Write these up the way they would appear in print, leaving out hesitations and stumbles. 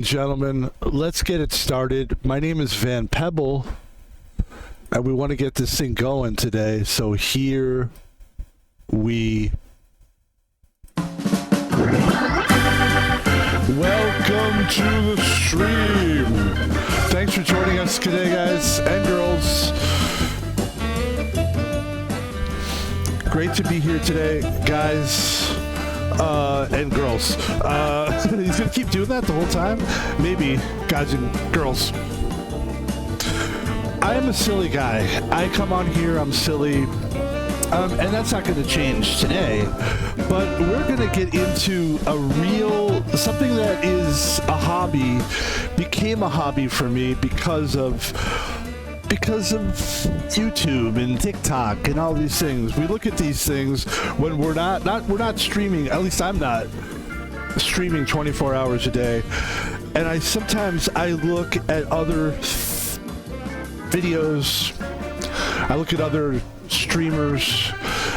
Gentlemen, let's get it started. My name is Van Pebble, and we want to get this thing going today. So here we welcome to the stream. Thanks for joining us today, guys and girls. Great to be here today, guys. And girls. He's gonna keep doing that the whole time? Maybe, guys and girls. I am a silly guy. I come on here, I'm silly. And that's not gonna change today. But we're gonna get into something that is a hobby, became a hobby for me because of YouTube and TikTok and all these things. We look at these things when we're not streaming. At least I'm not streaming 24 hours a day. And I sometimes look at other videos. I look at other streamers.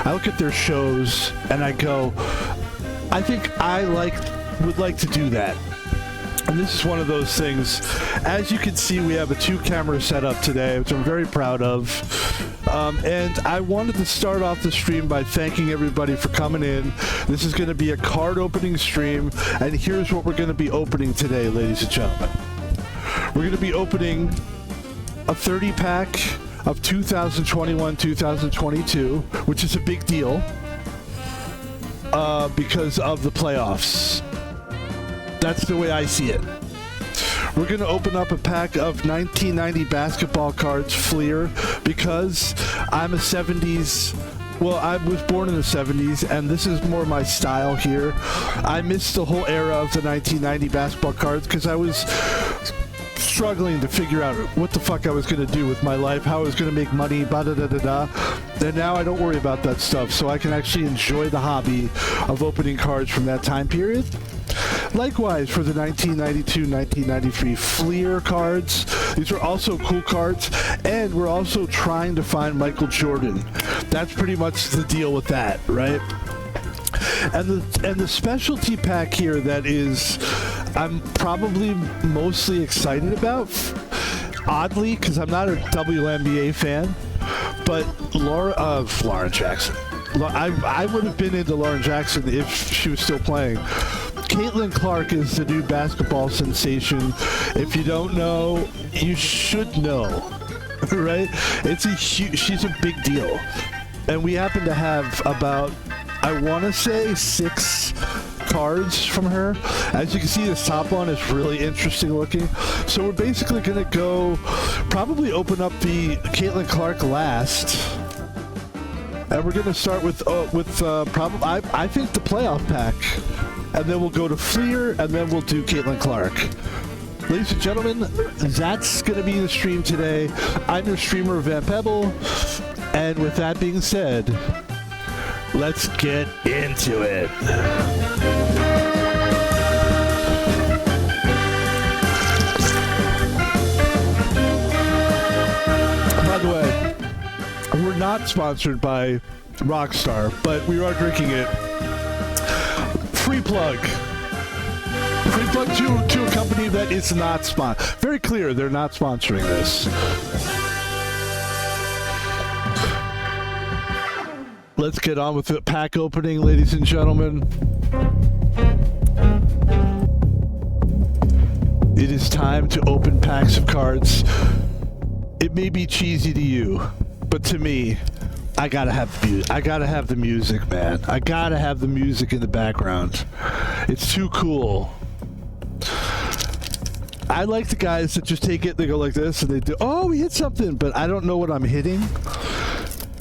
I look at their shows and I go, I think I would like to do that. And this is one of those things. As you can see, we have a 2-camera setup today, which I'm very proud of. And I wanted to start off the stream by thanking everybody for coming in. This is going to be a card opening stream, and here's what we're going to be opening today, ladies and gentlemen. We're going to be opening a 30-pack of 2021-2022, which is a big deal because of the playoffs. That's the way I see it. We're going to open up a pack of 1990 basketball cards, Fleer, because I'm a 70s... Well, I was born in the 70s, and this is more my style here. I missed the whole era of the 1990 basketball cards because I was struggling to figure out what the fuck I was going to do with my life, how I was going to make money, ba-da-da-da-da. And now I don't worry about that stuff, so I can actually enjoy the hobby of opening cards from that time period. Likewise, for the 1992-1993 Fleer cards, these are also cool cards, and we're also trying to find Michael Jordan. That's pretty much the deal with that, right? And the specialty pack here that I'm probably mostly excited about, oddly, because I'm not a WNBA fan, but Lauren Jackson. I would have been into Lauren Jackson if she was still playing. Caitlin Clark is the new basketball sensation. If you don't know, you should know, right? She's a big deal. And we happen to have about, I want to say, 6 cards from her. As you can see, this top one is really interesting looking. So we're basically going to go, probably open up the Caitlin Clark last. And we're going to start with probably, I think, the playoff pack. And then we'll go to Fleer, and then we'll do Caitlin Clark. Ladies and gentlemen, that's going to be the stream today. I'm your streamer, Van Pebble. And with that being said, let's get into it. By the way, we're not sponsored by Rockstar, but we are drinking it. Free plug to a company that is not very clear, they're not sponsoring this. Let's get on with the pack opening, ladies and gentlemen. It is time to open packs of cards. It may be cheesy to you, but to me, I gotta have the music, man. I gotta have the music in the background. It's too cool. I like the guys that just take it, they go like this, and they do, oh, we hit something, but I don't know what I'm hitting.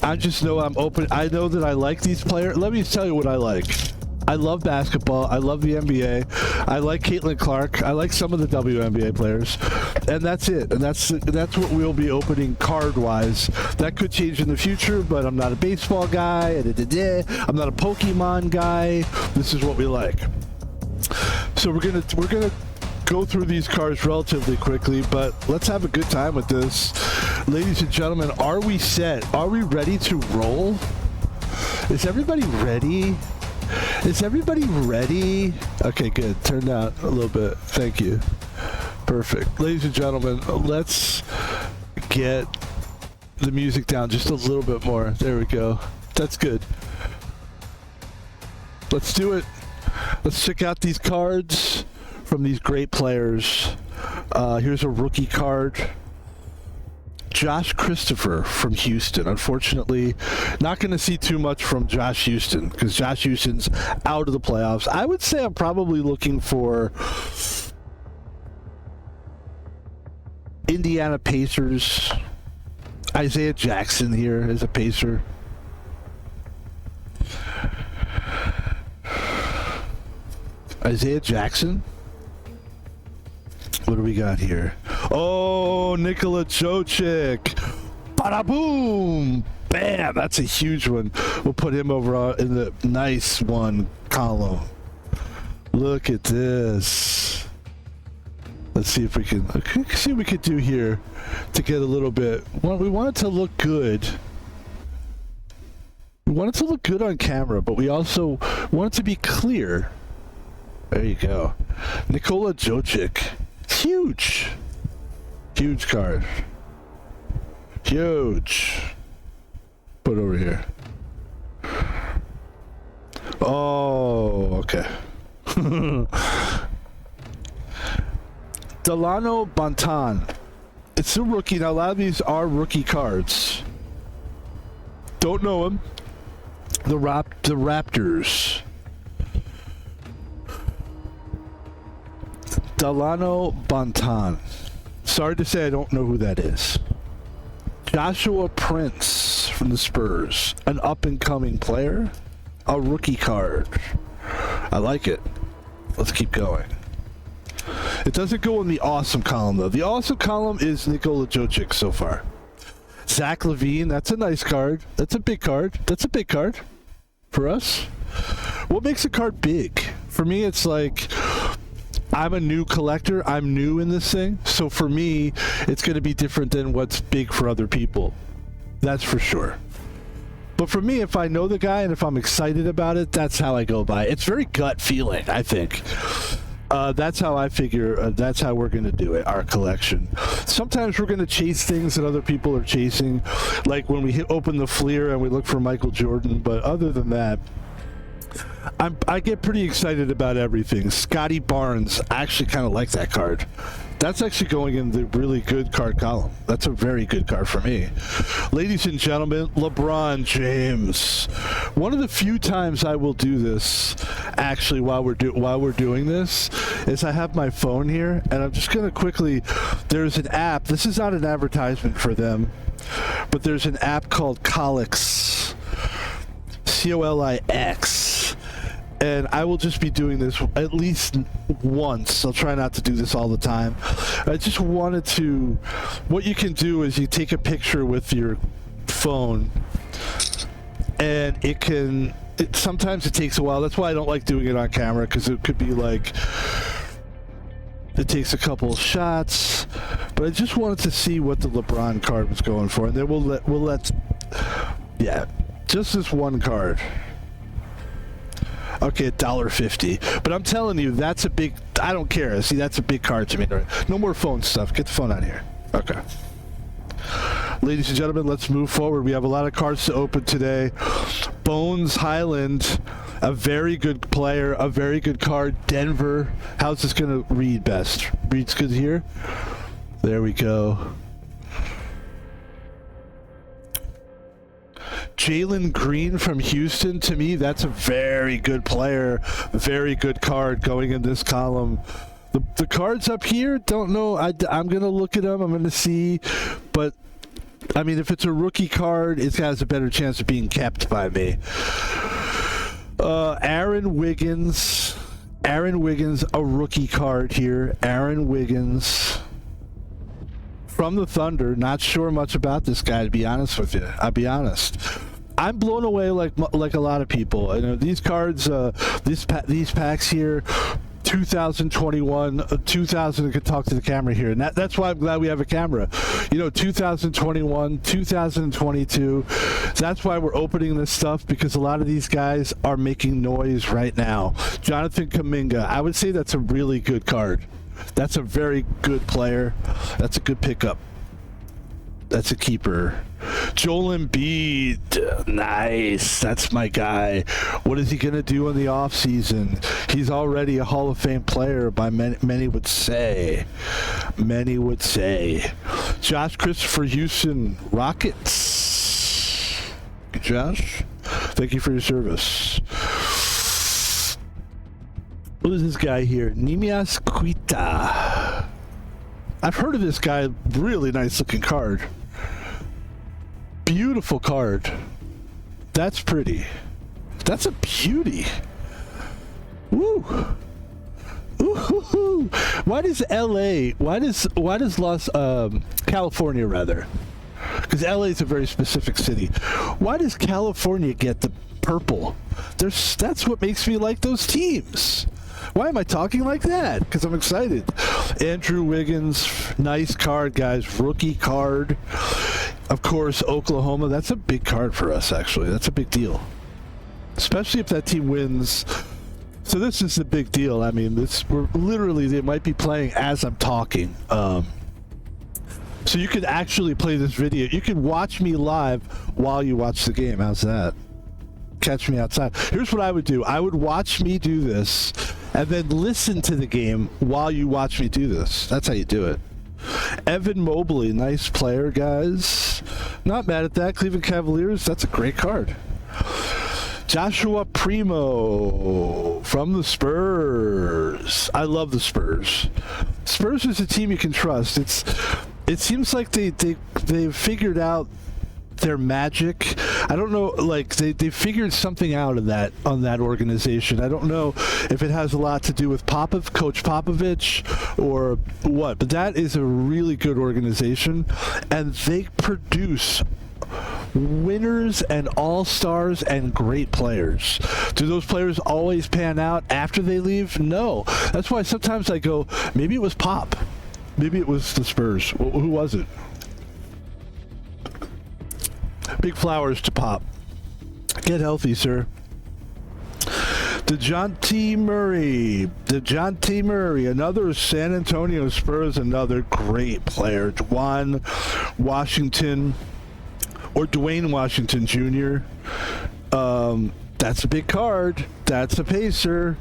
I just know I'm open. I know that I like these players. Let me tell you what I like. I love basketball. I love the NBA. I like Caitlin Clark. I like some of the WNBA players. And that's it. And that's what we'll be opening card-wise. That could change in the future, but I'm not a baseball guy. I'm not a Pokemon guy. This is what we like. So we're gonna go through these cards relatively quickly, but let's have a good time with this. Ladies and gentlemen, are we set? Are we ready to roll? Is everybody ready? Is everybody ready? Okay, good. Turned out a little bit. Thank you. Perfect. Ladies and gentlemen, let's get the music down just a little bit more. There we go. That's good. Let's do it. Let's check out these cards from these great players. Here's a rookie card. Josh Christopher from Houston. Unfortunately, not going to see too much from Josh Houston because Josh Houston's out of the playoffs. I would say I'm probably looking for Indiana Pacers. Isaiah Jackson here as a Pacer. Isaiah Jackson. What do we got here? Oh, Nikola Jokic. Bada boom. Bam. That's a huge one. We'll put him over in the nice one column. Look at this. Let's see if we can see what we could do here to get a little bit. Well, we want it to look good. We want it to look good on camera, but we also want it to be clear. There you go. Nikola Jokic. Huge. Huge card. Huge. Put it over here. Oh, okay. Delano Banton. It's a rookie. Now, a lot of these are rookie cards. Don't know him. The Raptors. Delano Banton. Sorry to say I don't know who that is. Joshua Prince from the Spurs. An up-and-coming player. A rookie card. I like it. Let's keep going. It doesn't go in the awesome column, though. The awesome column is Nikola Jokic so far. Zach LaVine, that's a nice card. That's a big card. That's a big card for us. What makes a card big? For me, it's like I'm a new collector. I'm new in this thing. So for me, it's going to be different than what's big for other people. That's for sure. But for me, if I know the guy and if I'm excited about it, that's how I go by. It's very gut feeling, I think. That's how I figure, that's how we're going to do it, our collection. Sometimes we're going to chase things that other people are chasing, like when we open the Fleer and we look for Michael Jordan. But other than that, I get pretty excited about everything. Scotty Barnes, I actually kind of like that card. That's actually going in the really good card column. That's a very good card for me. Ladies and gentlemen, LeBron James. One of the few times I will do this, actually, while we're doing this, is I have my phone here, and I'm just going to quickly. There's an app. This is not an advertisement for them, but there's an app called Colix. Colix. And I will just be doing this at least once. I'll try not to do this all the time. I just wanted to... What you can do is you take a picture with your phone, and it can... sometimes it takes a while. That's why I don't like doing it on camera, because it could be like... It takes a couple of shots. But I just wanted to see what the LeBron card was going for. And then we'll let... Yeah, just this one card. Okay, $1.50. But I'm telling you, that's a big... I don't care. See, that's a big card to me. No more phone stuff. Get the phone out of here. Okay. Ladies and gentlemen, let's move forward. We have a lot of cards to open today. Bones Highland, a very good player, a very good card. Denver. How's this going to read best? Reads good here? There we go. Jalen Green from Houston, to me, that's a very good player, very good card going in this column. The cards up here, don't know. I'm going to look at them. I'm going to see. But, I mean, if it's a rookie card, it has a better chance of being kept by me. Aaron Wiggins, a rookie card here. Aaron Wiggins from the Thunder. Not sure much about this guy, to be honest with you. I'll be honest. I'm blown away like a lot of people. You know, these cards, these packs here, 2021, 2000. I could talk to the camera here, and that's why I'm glad we have a camera. You know, 2021, 2022. That's why we're opening this stuff, because a lot of these guys are making noise right now. Jonathan Kuminga, I would say that's a really good card. That's a very good player. That's a good pickup. That's a keeper. Joel Embiid, nice. That's my guy. What is he going to do in the offseason? He's already a Hall of Fame player, by many would say. Many would say. Josh Christopher, Houston Rockets. Hey, Josh, thank you for your service. What is this guy here? Nimias Quita. I've heard of this guy. Really nice looking card. Beautiful card. That's pretty. That's a beauty. Woo. Ooh. Why does LA? Why does California rather? Because LA is a very specific city. Why does California get the purple? That's what makes me like those teams. Why am I talking like that? Because I'm excited. Andrew Wiggins, nice card, guys. Rookie card. Of course, Oklahoma. That's a big card for us, actually. That's a big deal. Especially if that team wins. So this is a big deal. I mean, they might be playing as I'm talking. So you could actually play this video. You can watch me live while you watch the game. How's that? Catch me outside. Here's what I would do. I would watch me do this and then listen to the game while you watch me do this. That's how you do it. Evan Mobley, nice player, guys. Not mad at that. Cleveland Cavaliers, that's a great card. Joshua Primo from the Spurs. I love the Spurs. Spurs is a team you can trust. It seems like they've figured out their magic. I don't know, like they figured something out on that organization. I don't know if it has a lot to do with Coach Popovich or what, but that is a really good organization, and they produce winners and all-stars and great players. Do those players always pan out after they leave? No. That's why sometimes I go, maybe it was Pop. Maybe it was the Spurs. Who was it? Big flowers to Pop. Get healthy, sir. DeJounte Murray, another San Antonio Spurs, another great player. Dwayne Washington Jr. That's a big card. That's a pacer.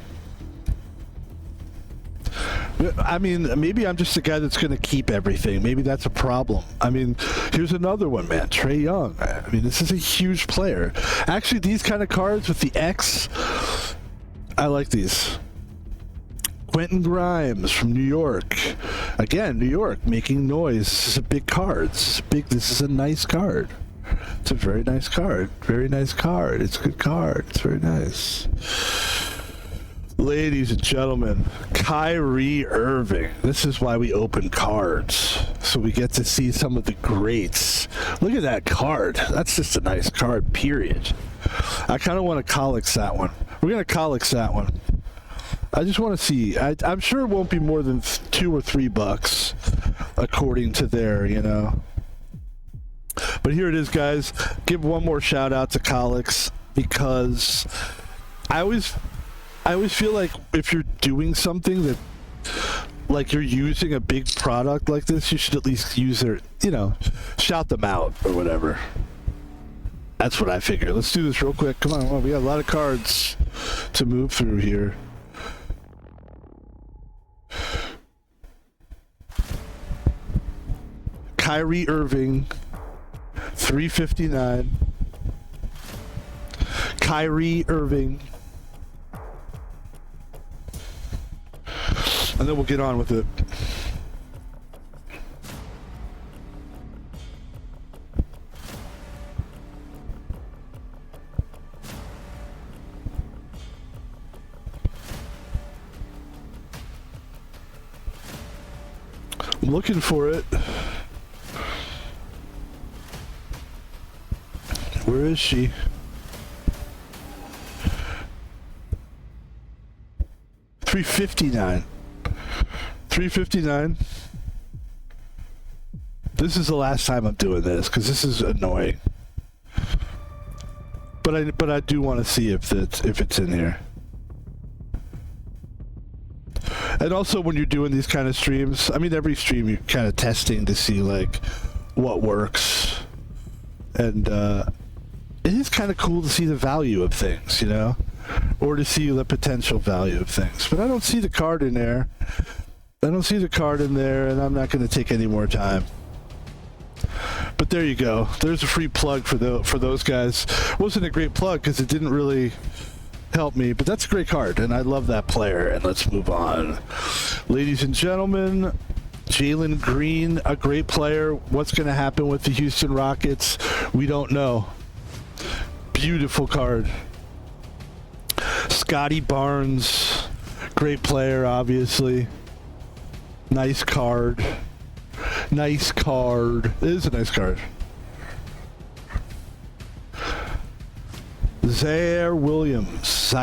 I mean, maybe I'm just the guy that's going to keep everything. Maybe that's a problem. I mean, here's another one, man. Trae Young. I mean, this is a huge player. Actually, these kind of cards with the X, I like these. Quentin Grimes from New York. Again, New York making noise. This is a big card. This is a nice card. It's a very nice card. Very nice card. It's a good card. It's very nice. Ladies and gentlemen, Kyrie Irving. This is why we open cards, so we get to see some of the greats. Look at that card. That's just a nice card, period. I kind of want to Collix that one. We're going to Collix that one. I just want to see. I'm sure it won't be more than $2 or $3, according to their, But here it is, guys. Give one more shout out to Collix, because I always feel like if you're doing something that, like, you're using a big product like this, you should at least use their, shout them out or whatever. That's what I figure. Let's do this real quick. Come on, we got a lot of cards to move through here. Kyrie Irving, 359. Kyrie Irving. And then we'll get on with it. I'm looking for it. Where is she? $359. $359. This is the last time I'm doing this because this is annoying. But I do want to see if it's in here. And also when you're doing these kind of streams, I mean, every stream you're kind of testing to see like what works. And it is kind of cool to see the value of things, you know, or to see the potential value of things. But I don't see the card in there. I don't see the card in there, and I'm not going to take any more time. But there you go. There's a free plug for those guys. Wasn't a great plug because it didn't really help me, but that's a great card, and I love that player. And let's move on. Ladies and gentlemen, Jalen Green, a great player. What's going to happen with the Houston Rockets? We don't know. Beautiful card. Scotty Barnes, great player, obviously. Nice card. Nice card. It is a nice card. Zaire Williams,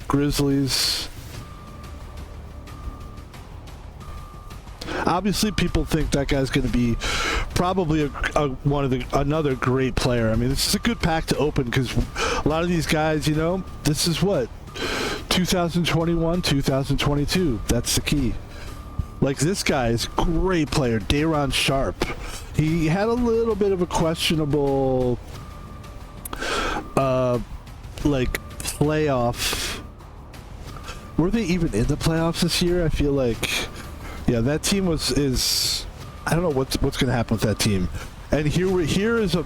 Grizzlies. Obviously, people think that guy's going to be probably another great player. I mean, this is a good pack to open because a lot of these guys, you know, this is what 2021, 2022. That's the key. Like this guy is a great player, Day'Ron Sharp. He had a little bit of a questionable, like playoff. Were they even in the playoffs this year? I feel like. Yeah, that team is. I don't know what's going to happen with that team. And here is a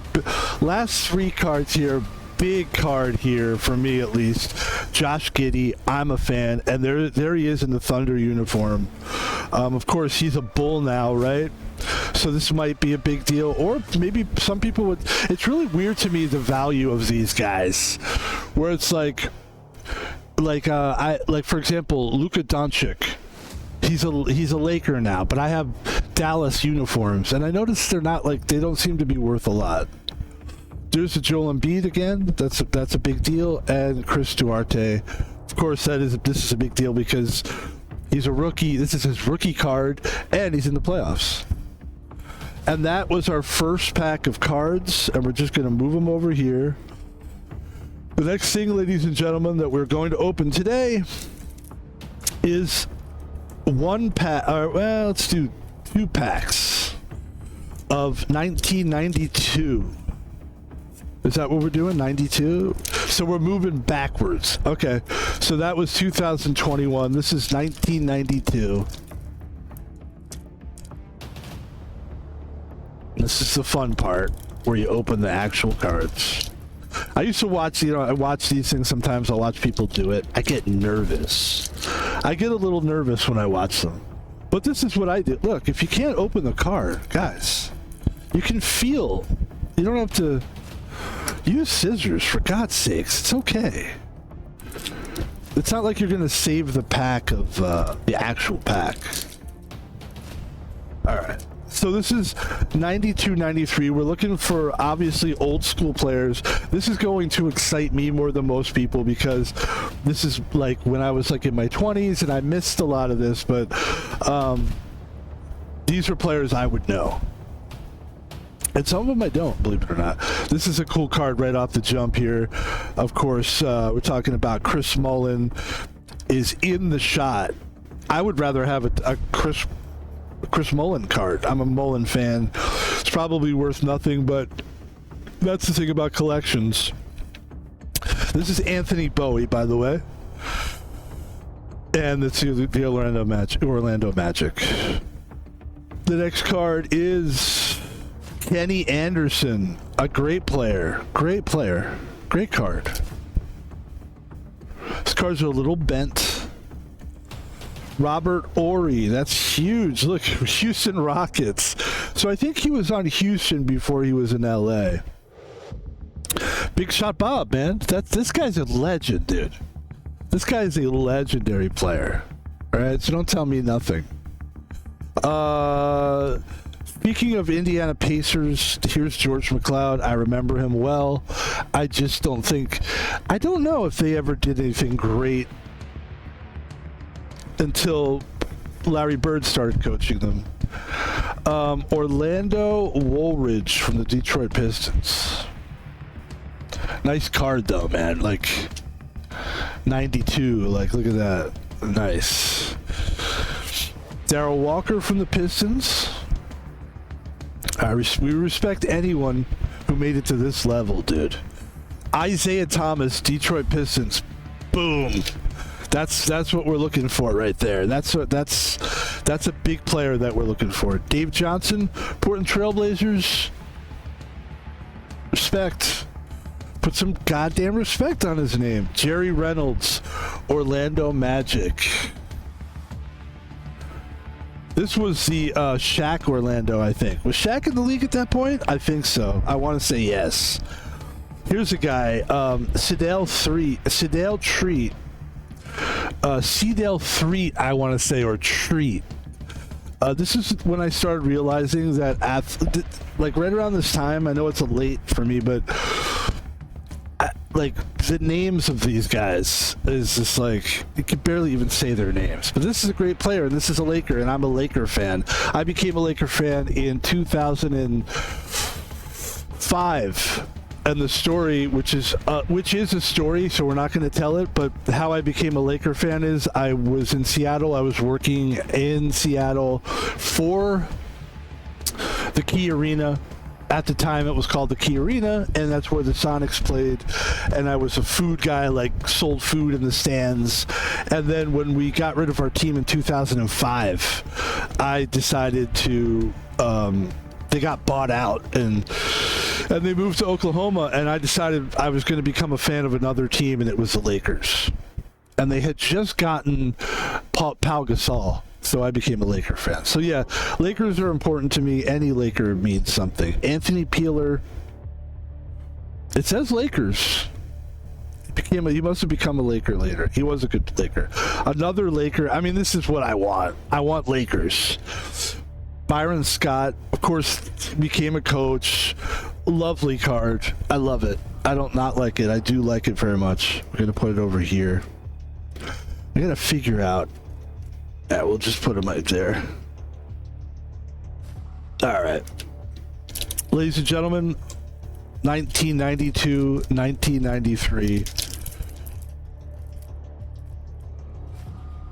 last three cards here. Big card here for me at least. Josh Giddey, I'm a fan, and there he is in the Thunder uniform. Of course, he's a Bull now, right? So this might be a big deal, or maybe some people would. It's really weird to me the value of these guys, where it's like for example, Luka Doncic. He's a Laker now, but I have Dallas uniforms, and I noticed they don't seem to be worth a lot. There's a Joel Embiid again. That's a big deal, and Chris Duarte. Of course, this is a big deal because he's a rookie. This is his rookie card, and he's in the playoffs. And that was our first pack of cards, and we're just going to move them over here. The next thing, ladies and gentlemen, that we're going to open today is one pack. Well, let's do 2 packs of 1992. Is that what we're doing? 92? So we're moving backwards. Okay. So that was 2021. This is 1992. This is the fun part where you open the actual cards. I used to watch, I watch these things sometimes. I'll watch people do it. I get nervous. I get a little nervous when I watch them. But this is what I do. Look, if you can't open the card, guys, you can feel. You don't have to use scissors, for God's sakes. It's okay. It's not like you're going to save the pack of the actual pack. All right. So this is 92, 93. We're looking for obviously old school players. This is going to excite me more than most people because this is like when I was like in my 20s and I missed a lot of this, but these are players I would know. And some of them I don't, believe it or not. This is a cool card right off the jump here. Of course, we're talking about Chris Mullin is in the shot. I would rather have a Chris Mullin card. I'm a Mullin fan. It's probably worth nothing, but that's the thing about collections. This is Anthony Bowie, by the way. And it's the Orlando Magic. The next card is Kenny Anderson, a great player. Great player. Great card. These cards are a little bent. Robert Ory, that's huge. Look, Houston Rockets. So I think he was on Houston before he was in LA. Big Shot Bob, man. This guy's a legend, dude. This guy is a legendary player. All right, so don't tell me nothing. Speaking of Indiana Pacers, here's George McLeod. I remember him well. I don't know if they ever did anything great until Larry Bird started coaching them. Orlando Woolridge from the Detroit Pistons. Nice card though, man. Like 92. Like, look at that. Nice. Darrell Walker from the Pistons. We respect anyone who made it to this level, dude. Isaiah Thomas, Detroit Pistons. Boom. That's what we're looking for right there. That's a big player that we're looking for. Dave Johnson, Portland Trailblazers. Respect. Put some goddamn respect on his name. Jerry Reynolds, Orlando Magic. This was the Shaq Orlando, I think. Was Shaq in the league at that point? I think so. I want to say yes. Here's a guy, Sedale Treat, I want to say, or Treat. This is when I started realizing that, like right around this time, I know it's late for me, but like the names of these guys is just like, you can barely even say their names. But this is a great player, and this is a Laker, and I'm a Laker fan. I became a Laker fan in 2005. And the story, which is a story, so we're not going to tell it, but how I became a Laker fan is I was in Seattle. I was working in Seattle for the Key Arena. At the time, it was called the Key Arena, and that's where the Sonics played. And I was a food guy, like sold food in the stands. And then when we got rid of our team in 2005, I decided to... they got bought out, and they moved to Oklahoma, and I decided I was going to become a fan of another team, and it was the Lakers. And they had just gotten Pau Gasol, so I became a Laker fan. So yeah, Lakers are important to me. Any Laker means something. Anthony Peeler. It says Lakers. He must have become a Laker later. He was a good Laker. Another Laker. I mean, this is what I want. I want Lakers. Byron Scott, of course, became a coach. Lovely card. I love it. I don't not like it. I do like it very much. We're going to put it over here. I got to figure out. Yeah, we'll just put him right there. All right. Ladies and gentlemen, 1992, 1993.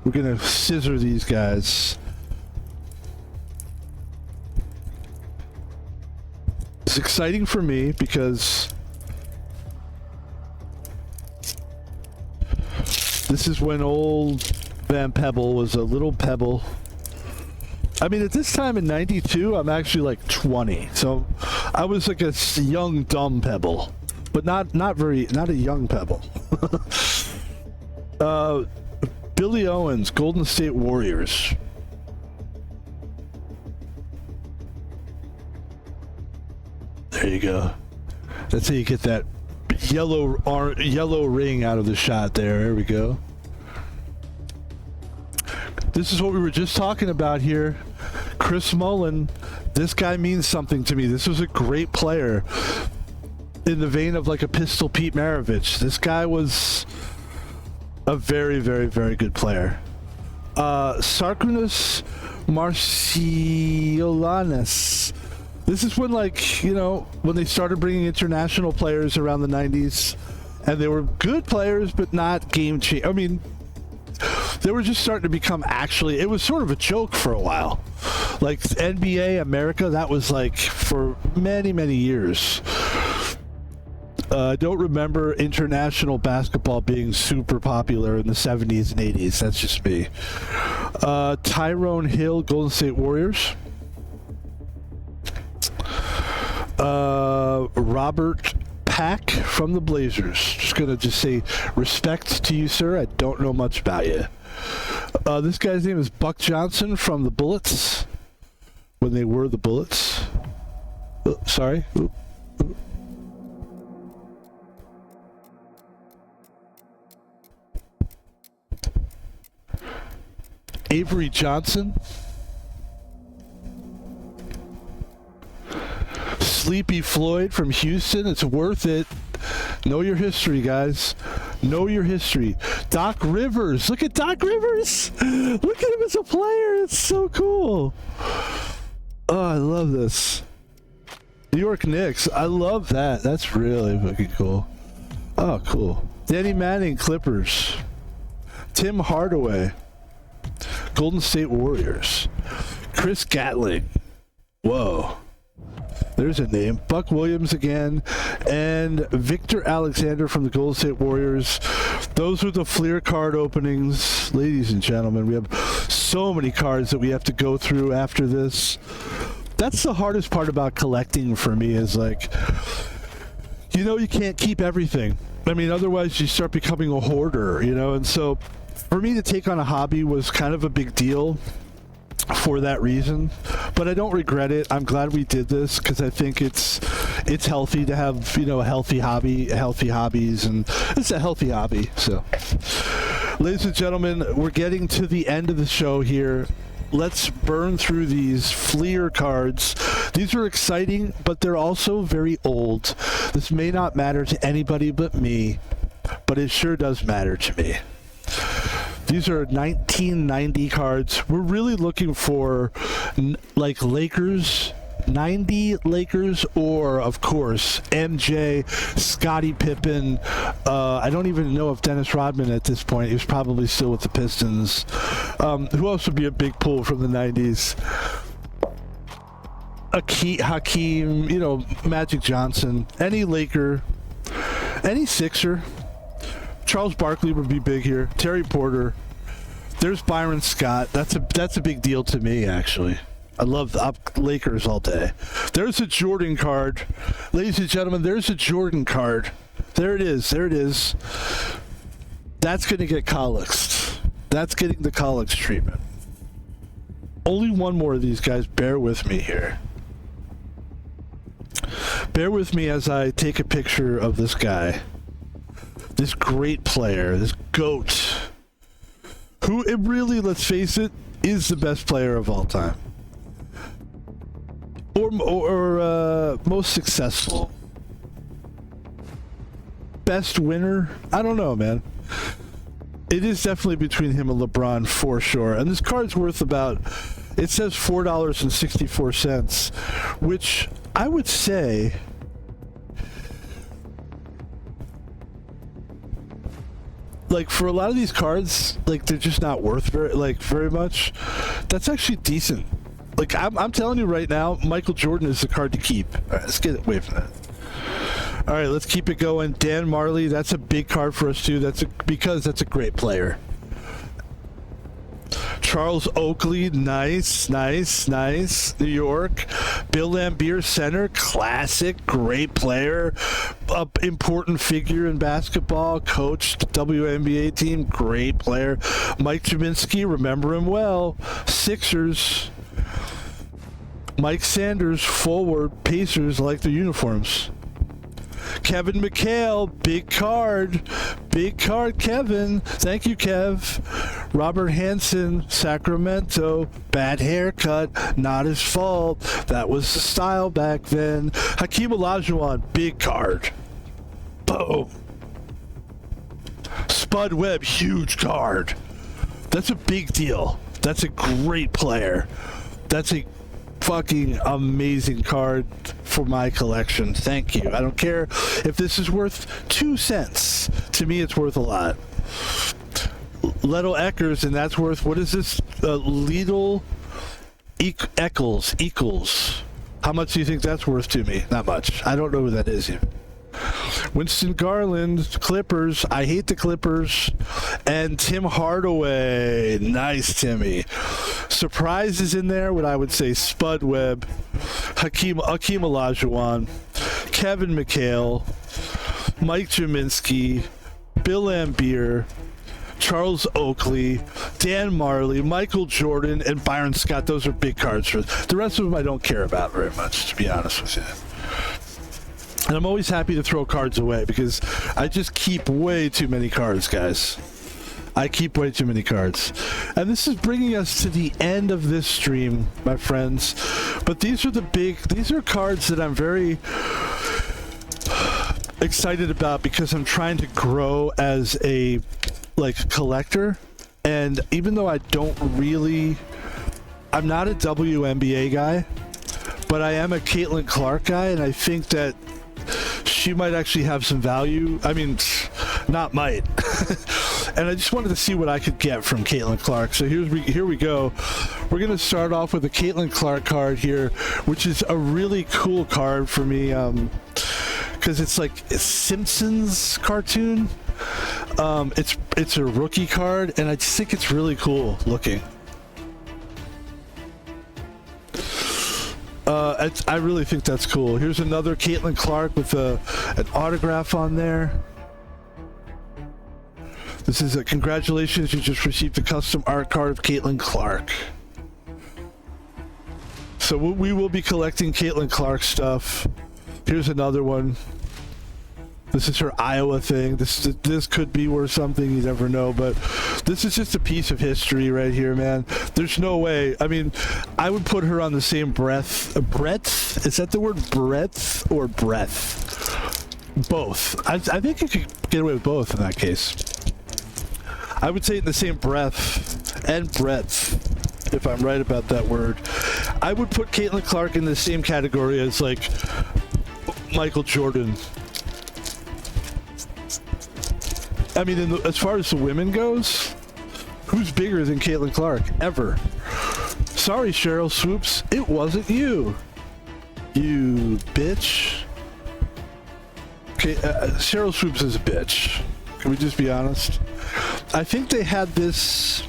We're going to scissor these guys. It's exciting for me because this is when old Van Pebble was a little Pebble. I mean, at this time in 92, I'm actually like 20. So I was like a young, dumb Pebble, but not a young Pebble. Billy Owens, Golden State Warriors. There you go. That's how you get that yellow ring out of the shot there. There we go. This is what we were just talking about here. Chris Mullin. This guy means something to me. This was a great player in the vein of like a Pistol Pete Maravich. This guy was a very, very, very good player. Sarkounas Marciulanis. This is when, like, you know, when they started bringing international players around the 90s, and they were good players, but not game changers. I mean, they were just starting to become actually, it was sort of a joke for a while. Like NBA America, that was like for many, many years. I don't remember international basketball being super popular in the 70s and 80s. That's just me. Tyrone Hill, Golden State Warriors. Robert Pack from the Blazers. Just gonna say respect to you, sir. I don't know much about you. This guy's name is Buck Johnson from the Bullets, when they were the Bullets. Oh, sorry. Ooh. Ooh. Avery Johnson. Sleepy Floyd from Houston. It's worth it. Know your history, guys. Know your history. Doc Rivers. Look at Doc Rivers. Look at him as a player. It's so cool. Oh, I love this. New York Knicks. I love that. That's really fucking cool. Oh, cool. Danny Manning, Clippers. Tim Hardaway, Golden State Warriors. Chris Gatling. Whoa. There's a name. Buck Williams again. And Victor Alexander from the Golden State Warriors. Those are the Fleer card openings. Ladies and gentlemen, we have so many cards that we have to go through after this. That's the hardest part about collecting for me is like, you know, you can't keep everything. I mean, otherwise you start becoming a hoarder, you know? And so for me to take on a hobby was kind of a big deal for that reason, but I don't regret it. I'm glad we did this because I think it's healthy to have, you know, a healthy hobbies, and it's a healthy hobby. So, ladies and gentlemen, we're getting to the end of the show here. Let's burn through these Fleer cards. These are exciting, but they're also very old. This may not matter to anybody but me, but it sure does matter to me. These are 1990 cards. We're really looking for like Lakers, 90 Lakers, or of course MJ, Scottie Pippen. I don't even know if Dennis Rodman at this point. He was probably still with the Pistons. Who else would be a big pull from the 90s? Hakeem, you know, Magic Johnson, any Laker, any Sixer. Charles Barkley would be big here. Terry Porter. There's Byron Scott. That's a big deal to me, actually. I love the Lakers all day. There's a Jordan card. Ladies and gentlemen, there's a Jordan card. There it is. There it is. That's going to get Collexed. That's getting the Collex treatment. Only one more of these guys. Bear with me here. Bear with me as I take a picture of this guy. This great player, this GOAT, who it really, let's face it, is the best player of all time. Or most successful. Best winner? I don't know, man. It is definitely between him and LeBron for sure. And this card's worth about, it says $4.64, which I would say, like, for a lot of these cards, like, they're just not worth very much. That's actually decent. Like, I'm telling you right now, Michael Jordan is the card to keep. All right, let's get away from that. All right, let's keep it going. Dan Marley, that's a big card for us too. Because that's a great player. Charles Oakley, nice. New York. Bill Laimbeer, center, classic, great player, important figure in basketball, coached the WNBA team, great player. Mike Jaminski, remember him well. Sixers. Mike Sanders, forward. Pacers like their uniforms. Kevin McHale, big card, Kevin. Thank you, Kev. Robert Hansen, Sacramento, bad haircut, not his fault. That was the style back then. Hakeem Olajuwon, big card. Boom. Spud Webb, huge card. That's a big deal. That's a great player. That's a fucking amazing card for my collection. Thank you. I don't care if this is worth 2 cents. To me, it's worth a lot. Leto Eckers, and that's worth, what is this? Lidl Eccles. How much do you think that's worth to me? Not much. I don't know who that is even. Winston Garland, Clippers. I hate the Clippers. And Tim Hardaway. Nice, Timmy. Surprises in there, what I would say Spud Webb, Hakeem Olajuwon, Kevin McHale, Mike Jaminski, Bill Laimbeer, Charles Oakley, Dan Marley, Michael Jordan, and Byron Scott. Those are big cards. The rest of them I don't care about very much, to be honest with you. And I'm always happy to throw cards away because I just keep way too many cards, guys. I keep way too many cards. And this is bringing us to the end of this stream, my friends. But these are cards that I'm very excited about because I'm trying to grow as a collector. And even though I'm not a WNBA guy, but I am a Caitlin Clark guy, and I think that she might actually have some value. I mean, not might. and I just wanted to see what I could get from Caitlin Clark. So here we go. We're gonna start off with a Caitlin Clark card here, which is a really cool card for me, because it's like a Simpsons cartoon. It's a rookie card, and I just think it's really cool looking. I really think that's cool. Here's another Caitlin Clark with an autograph on there. This is a congratulations, you just received a custom art card of Caitlin Clark. So we will be collecting Caitlin Clark stuff. Here's another one. This is her Iowa thing. This could be worth something, you never know, but this is just a piece of history right here, man. There's no way. I mean, I would put her on the same breadth. Is that the word breadth or breath? Both. I think you could get away with both in that case. I would say in the same breath and breadth, if I'm right about that word. I would put Caitlin Clark in the same category as like Michael Jordan. I mean, as far as the women goes, who's bigger than Caitlin Clark ever? Sorry, Cheryl Swoops, it wasn't you. You bitch. Okay, Cheryl Swoops is a bitch. Can we just be honest? I think they had this.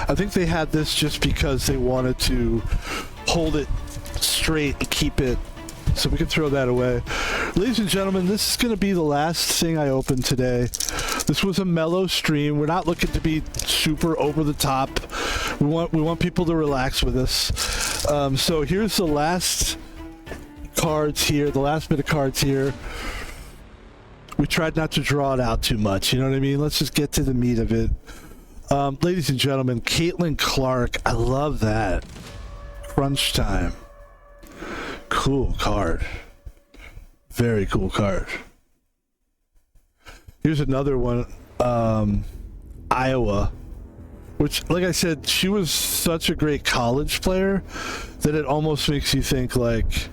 I think they had this just because they wanted to hold it straight and keep it. So we can throw that away. Ladies and gentlemen, this is going to be the last thing I open today. This was a mellow stream. We're not looking to be super over the top. We want people to relax with us. So here's the last cards here, the last bit of cards here. We tried not to draw it out too much, you know what I mean? Let's just get to the meat of it. Ladies and gentlemen, Caitlin Clark, I love that. Crunch time. Cool card. Very cool card. Here's another one. Iowa. Which, like I said, she was such a great college player that it almost makes you think, like,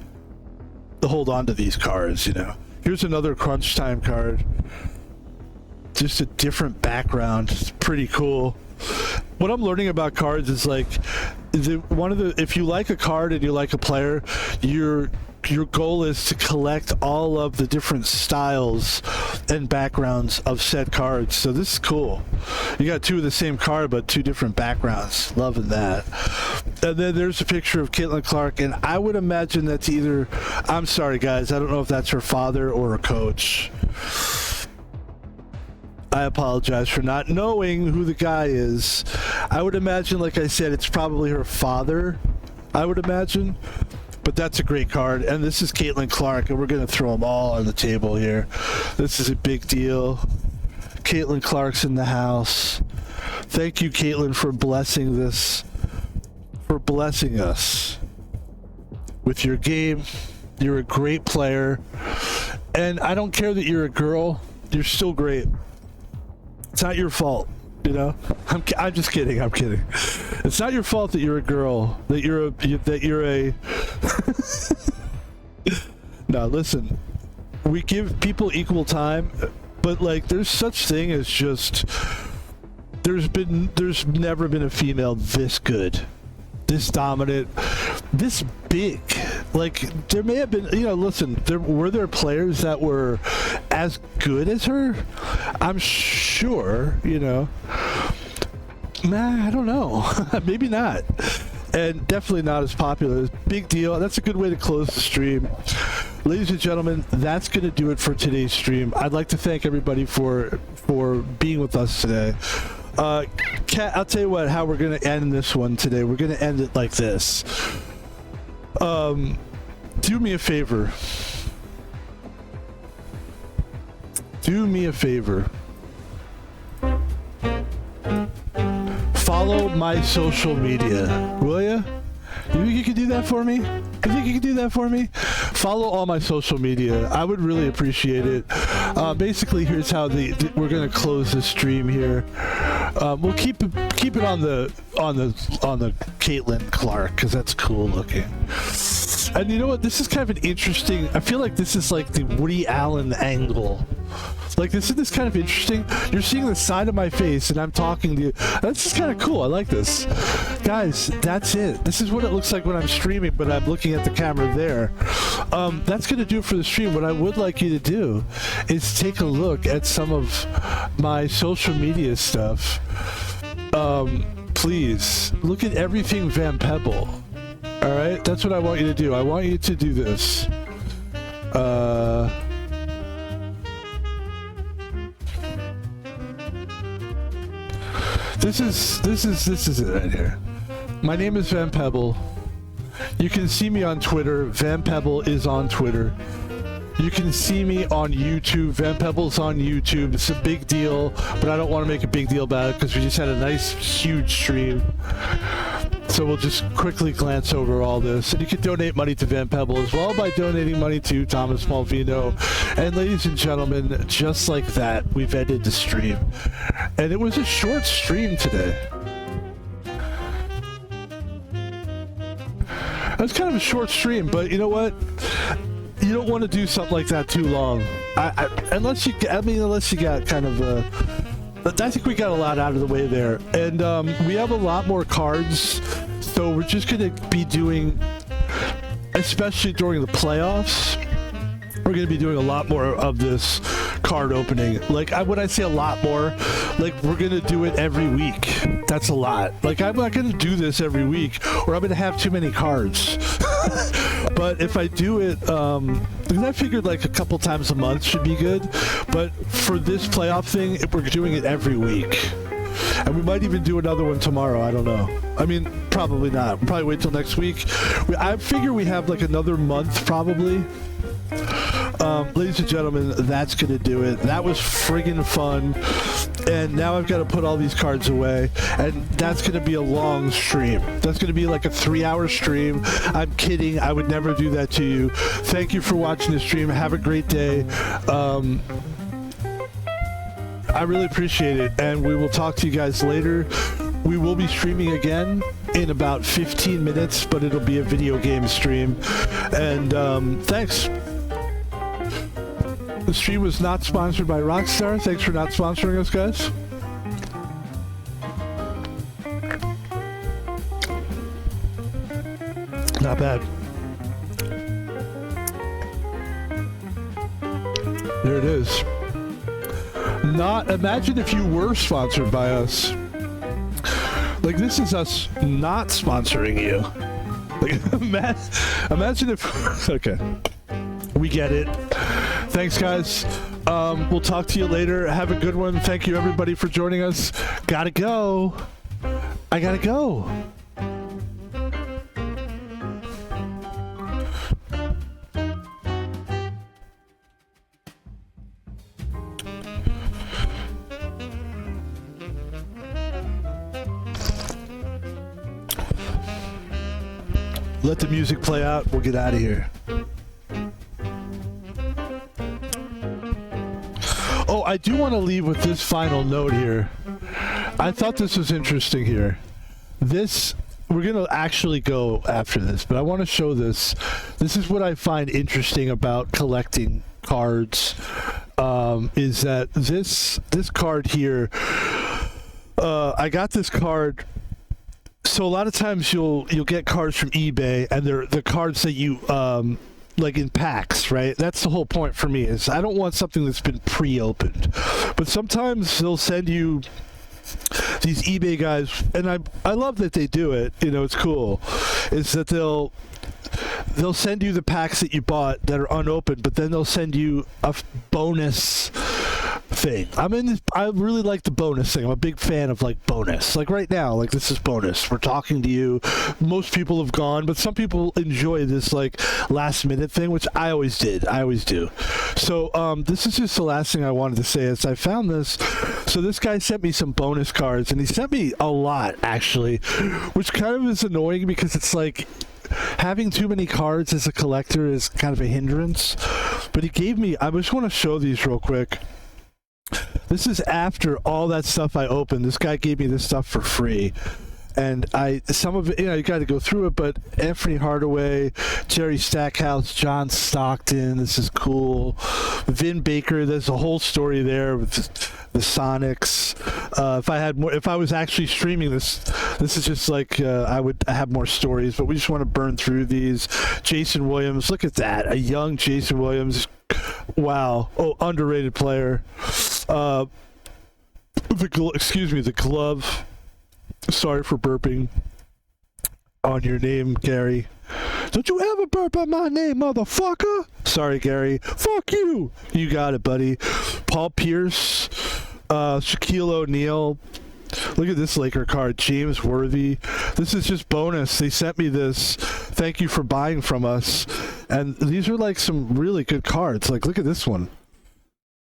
to hold on to these cards, you know. Here's another crunch time card. Just a different background. It's pretty cool. What I'm learning about cards is like, if you like a card and you like a player, your goal is to collect all of the different styles and backgrounds of said cards. So this is cool. You got two of the same card, but two different backgrounds. Loving that. And then there's a picture of Caitlin Clark, and I would imagine that's either, I'm sorry guys, I don't know if that's her father or a coach. I apologize for not knowing who the guy is. I would imagine, like I said, it's probably her father, I would imagine. But that's a great card. And this is Caitlin Clark, and we're going to throw them all on the table here. This is a big deal. Caitlin Clark's in the house. Thank you, Caitlin, for blessing this, for blessing us with your game. You're a great player. And I don't care that you're a girl. You're still great. It's not your fault, you know. I'm just kidding. I'm kidding. It's not your fault that you're a girl. That you're a. No, listen. We give people equal time, but like, there's such thing as just. There's never been a female this good, this dominant, this big. Like, there may have been, you know, listen, were there players that were as good as her? I'm sure, you know. Nah, I don't know. Maybe not. And definitely not as popular. Big deal. That's a good way to close the stream. Ladies and gentlemen, that's going to do it for today's stream. I'd like to thank everybody for being with us today. Kat, I'll tell you what, how we're going to end this one today. We're going to end it like this. Do me a favor. Do me a favor. Follow my social media, will ya? You think you could do that for me? You think you could do that for me? Follow all my social media. I would really appreciate it. Basically, here's how we're gonna close the stream here. We'll keep it on the Caitlin Clark, because that's cool looking. And you know what? This is kind of an interesting. I feel like this is like the Woody Allen angle Like, isn't this kind of interesting? You're seeing the side of my face and I'm talking to you. That's just kind of cool. I like this. Guys, that's it. This is what it looks like when I'm streaming, but I'm looking at the camera there. That's going to do it for the stream. What I would like you to do is take a look at some of my social media stuff. Please, look at everything Van Pebble. All right? That's what I want you to do. I want you to do this. This is it right here. My name is Van Pebble. You can see me on Twitter. Van Pebble is on Twitter. You can see me on YouTube. Van Pebble's on YouTube. It's a big deal, but I don't want to make a big deal about it because we just had a nice, huge stream. So we'll just quickly glance over all this. And you can donate money to Van Pebble as well by donating money to Thomas Malvino. And ladies and gentlemen, just like that, we've ended the stream. And it was a short stream today. It was kind of a short stream, but you know what? You don't want to do something like that too long. Unless you got kind of a... I think we got a lot out of the way there. And we have a lot more cards, so we're just going to be doing, especially during the playoffs, we're going to be doing a lot more of this card opening. Like, when I say a lot more, like, we're going to do it every week. That's a lot. Like, I'm not going to do this every week, or I'm going to have too many cards. But if I do it, because I figured like a couple times a month should be good. But for this playoff thing, we're doing it every week. And we might even do another one tomorrow. I don't know. I mean, probably not. We'll probably wait till next week. I figure we have like another month probably. Ladies and gentlemen, that's going to do it. That was friggin' fun. And now I've got to put all these cards away. And that's going to be a long stream. That's going to be like a 3-hour stream. I'm kidding. I would never do that to you. Thank you for watching the stream. Have a great day. I really appreciate it. And we will talk to you guys later. We will be streaming again in about 15 minutes, but it'll be a video game stream. And thanks. The stream was not sponsored by Rockstar. Thanks for not sponsoring us, guys. Not bad. There it is. Imagine if you were sponsored by us. Like, this is us not sponsoring you. Like, imagine if... Okay. We get it. Thanks, guys. We'll talk to you later. Have a good one. Thank you, everybody, for joining us. Gotta go. I gotta go. Let the music play out. We'll get out of here. Oh, I do want to leave with this final note here. I thought this was interesting here. We're going to actually go after this, but I want to show this. This is what I find interesting about collecting cards, is that this card here, I got this card. So a lot of times you'll get cards from eBay, and they're the cards that you like in packs, right? That's the whole point for me, is I don't want something that's been pre-opened. But sometimes they'll send you these eBay guys, and I love that they do it, you know, it's cool, is that they'll send you the packs that you bought that are unopened, but then they'll send you a bonus thing. I really like the bonus thing. I'm a big fan of like bonus. Like right now, like this is bonus. We're talking to you. Most people have gone, but some people enjoy this like last minute thing, which I always did. I always do. So this is just the last thing I wanted to say is I found this. So this guy sent me some bonus cards, and he sent me a lot actually, which kind of is annoying because it's like having too many cards as a collector is kind of a hindrance. But he gave me, I just want to show these real quick. This is after all that stuff I opened. This guy gave me this stuff for free. And some of it, you got to go through it, but Anthony Hardaway, Jerry Stackhouse, John Stockton, this is cool. Vin Baker, there's a whole story there with the Sonics. If I was actually streaming this is just like, I would have more stories, but we just want to burn through these. Jason Williams, look at that, a young Jason Williams. Wow. Oh, underrated player. The glove. Sorry for burping on your name, Gary. Don't you ever burp on my name, motherfucker. Sorry, Gary. Fuck you. You got it, buddy. Paul Pierce, Shaquille O'Neal. Look at this Laker card. James Worthy. This is just bonus. They sent me this. Thank you for buying from us. And these are like some really good cards. Like, look at this one.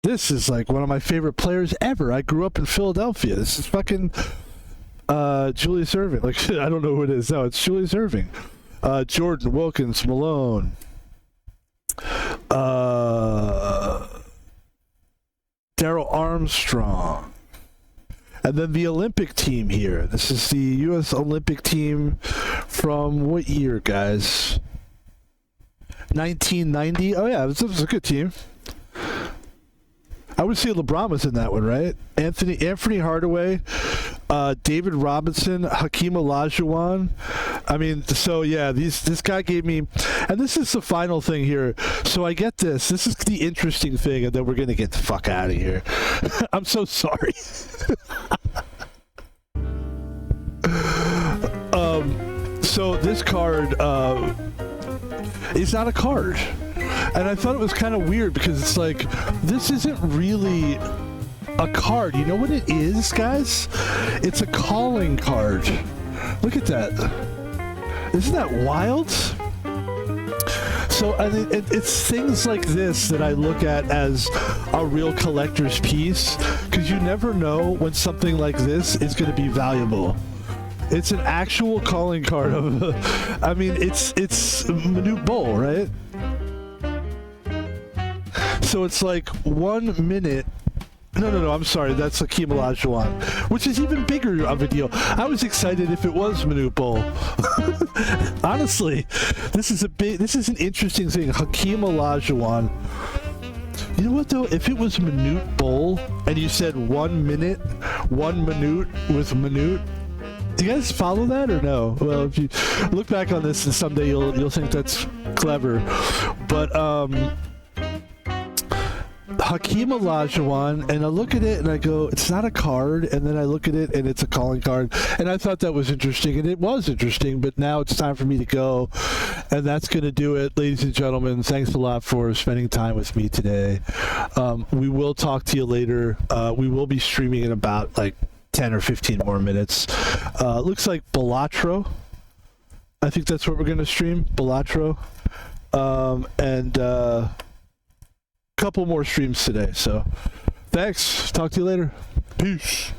This is like one of my favorite players ever. I grew up in Philadelphia. This is fucking Julius Erving. Like, I don't know who it is. No, it's Julius Erving. Jordan, Wilkins, Malone. Darryl Armstrong. And then the Olympic team here. This is the U.S. Olympic team from what year, guys? 1990? Oh, yeah, this was a good team. I would say LeBron was in that one, right? Anthony Hardaway, David Robinson, Hakeem Olajuwon. I mean, so yeah, this guy gave me, and this is the final thing here. So I get this. This is the interesting thing, and then we're gonna get the fuck out of here. I'm so sorry. So this card is not a card. And I thought it was kind of weird because it's like, this isn't really a card. You know what it is, guys? It's a calling card. Look at that. Isn't that wild? So I mean, it's things like this that I look at as a real collector's piece, because you never know when something like this is going to be valuable. It's an actual calling card of, I mean, it's Manute Bol, right? So it's like 1 minute. No, I'm sorry. That's Hakeem Olajuwon, which is even bigger of a deal. I was excited if it was Manute Bol. Honestly, this is an interesting thing. Hakeem Olajuwon. You know what though? If it was Manute Bol and you said 1 minute, 1 minute with Manute, do you guys follow that or no? Well, if you look back on this and someday you'll think that's clever. But Hakeem Olajuwon, and I look at it and I go, it's not a card, and then I look at it and it's a calling card, and I thought that was interesting, and it was interesting, but now it's time for me to go, and that's going to do it, ladies and gentlemen. Thanks a lot for spending time with me today. We will talk to you later. We will be streaming in about like 10 or 15 more minutes. Looks like Balatro. I think that's what we're going to stream, Balatro. And couple more streams today, so thanks. Talk to you later. Peace.